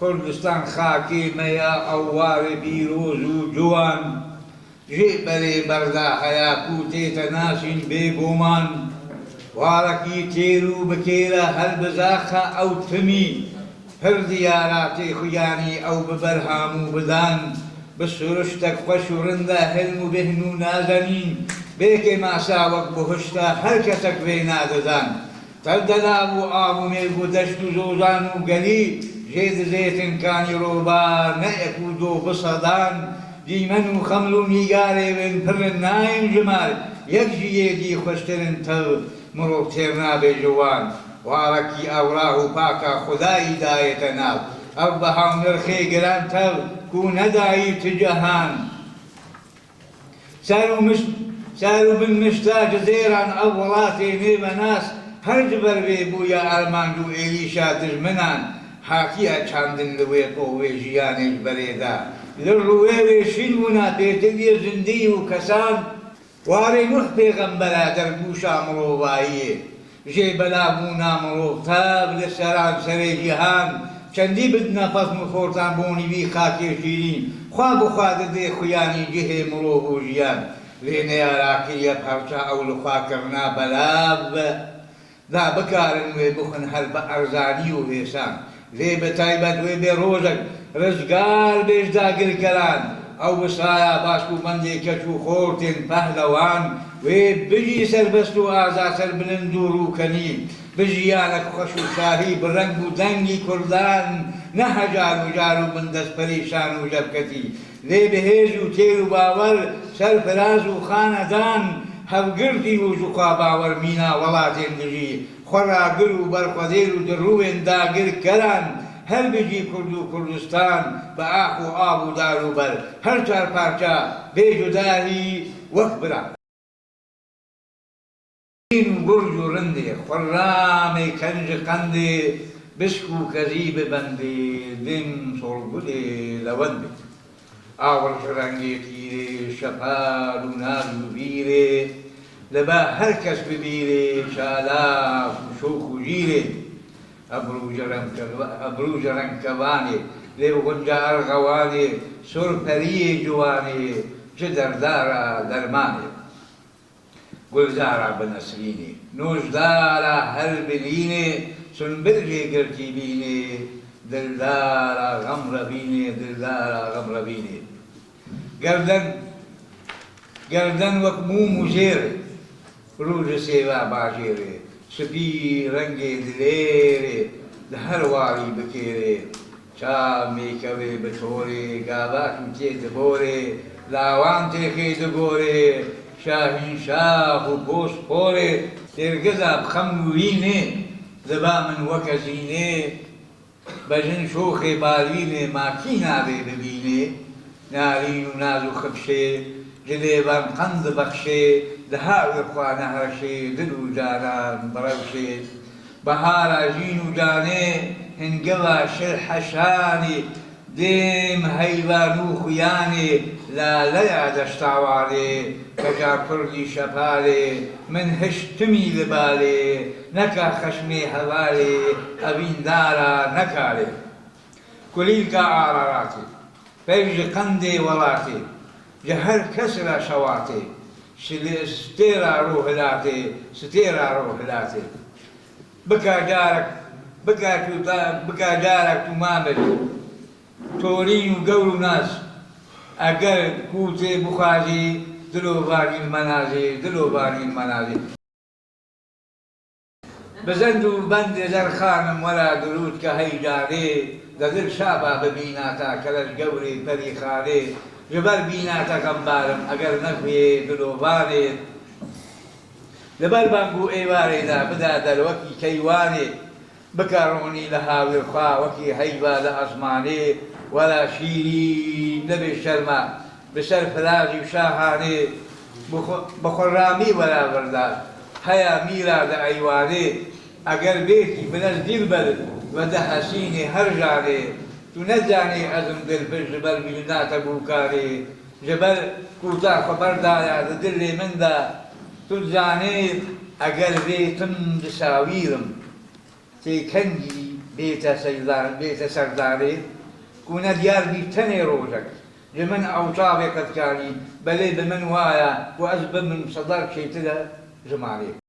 کوردستان خاکی مەیە ئەووارێ پیرۆز و جوان ژێ بەرێ بەردا هەیە کو تێتە ناسین بێگومان وارەکی تێر و بکێرە هەر بزاخە ئەو تمی هەر دیارە تێخویانی ئەو ببەرهام و بدان بسروشتك خوش ورندا هلم بهن و نازنین بێکێ ماسا وەک بهشتا هەر کەسەک وێ نادەدان تەردەلاب و ئابوونێ بۆ دەشت و زۆزان و گەلی ژێ دزێتن کانی ڕۆبار نەیەک و دۆ بسەدان دیمەن و خەمر و میگارێ وێن پڕن ناین ژمار یەک ژیێدی خۆشترن تەڵ مرۆڤ تێر نابێ جوان وارەکی ئەوڕاه و پاکە خودایی دایەتە ناو ئەو بە هاونەرخێ گەران تەڵ کو نەدایی تجەهان سار و بن مشتا جزێران ئەو وڵاتێ نێ بەناس هەر جبەر بێ بوویە ئەرماند و ئێلیشا دژمنان حاکیە چاندن لەوێ قۆوێ ژیانێک بەرێدا لە ڕوێوێ شین بوونا پێتەویە زندی و کەسان وارێ نوح پێغەمبەرە دەرگوشا مرۆڤاییێ ژێ بەلا بوونا مرۆڤ تاب لە سەران سەرێ جیهان چەندی بدنە پەسم و خۆرتان بۆنی وی خاکێ شیرین خوا بخوا دەدێ خویانی جهێ مرۆڤ و ژیان لێ نەیاراکریە پەرچە ئەو لەخواکردنا بەلاب دا بکارن وێ بخن هەر بە ئەرزانی و هێسان لێ بە تایبەت وێ بێ ڕۆژێک ڕزگار بێش داگرکەران ئەو بسایە باش و بەندێ کەچ و خۆرتێن پەهلەوان وێ بژی سەربەست و ئازا سەر بلند و ڕووکەنی بژیانە خۆش و شاهی بڕەنگ و دەنگی کوردان نە هەژار و جار و بندەست پەریشان و ژەبکەتی لێ بەهێز و تێر و باوەڕ سەرفراز و خانەدان هەڵگردی و ژوخوا باوەڕ مینا وڵاتێن دژی خۆراگر و بەرخەدێر و دڕوێن داگرکەران هەر بژی کورد و کوردستان بە ئاخ و ئاب و دار و بەر هەر چار پارچە بێجوداری وەک برا و برج و ڕندێ خۆڕامێ کەنج قەندێ بشک و کەزی ببەندێ دێم سۆڵگولێ لەوەندێ ئاوەڕ ڕەنگێ تیرێ شەپار و ناز و بیرێ لەبا هەر کەس ببیرێ چالاک و شۆخ و ژیرێ ئەبروژە ڕەنگکەوانێ لێ غونجە ئەرغەوانێ سۆرپەریێ جوانێ چ دەردارە دەرمانێ گلزارە بەنەسرینێ نۆژدارە هەر بلینێ سنبرجێ گرتی بینێ دلدارە غەمرە بینێ دلدارە غەمرە بینێ گەردەن وەک موم و ژێرێ ڕوژە سێوا باژێرێ سپی ڕەنگێ دلێرێ لە هەر واری بکێرێ چاوێکەوێ بە تۆرێ گاواک و تێ دەبۆرێ لاوان تێخێ دەگۆرێ شاهین شاخ و گۆشت خۆرێ تێرگەزا بخەم وینێ دەبا من وەکە زینێ بەژن شۆخێ باوینێ ماکی نابێ ببینێ نارین و ناز و خەبشێ جلێبان قەند بەخشێ دەهاوێ خوا نەهەشێ دل و جانان بەڕەوشێ بەهارە ژین و جانێ هەنگەوە شەر حەشانێ دێم هەیوان و خویانێ لالەیە دەشتاوانێ کەجا کوردی شەپارێ من هشتمی لەبالێ نەکا خەشمێ هەوارێ ئەڤیندارە نەکارێ کولیلکە ئاراراتێ پەیژە قەندێ وڵاتێ جە هەر کەس را شەواتێ ستێرا ڕۆهلاتێ ستێرا ڕۆهلاتێ بکا جارێک تو مامت تۆرین و گەور و ناز ئەگەر کووتێ بخوازی دلۆڤانی مەنازێ بزەند و بەندێ دەرخانم وەرا درود کە هەیجارێ دەدل شابا ببیناتا کە لەش گەورێ پەری خارێ ژەبەر بیناتە غەمبارم ئەگەر نەبێ دلۆڤانێ لەبەر بانگ و ئێوارێدا بدا دەروەکی کەیوانێ بکەڕۆنی لە هاوێرخوا وەکی هەیوا لە ئەسمانێ وەلا شیرین نەبێ شەرما بەسەر فرازی و شاهانێ بە خۆڕامی وەرابەردا هەیە میرا لە ئەیوانێ ئەگەر بێتی بنەس دیلبەر وەدە حەسینێ هەر ژانێ تو نەزانێ ئەزم دڵپش ژەبەر میلناتە بووکارێ ژەبەر کوتا خەبەردایە لە دڵێ مندا تو زانێ ئەگەر بێتم دساویرم تێکەنگی بێتە سەردارێ کوونە دیار بیتەنێ ڕۆژێک لە من ئەوچاوێکت کاری بەلێ بە من وایە و ئەس بمن سەدار کێتە ژمارێ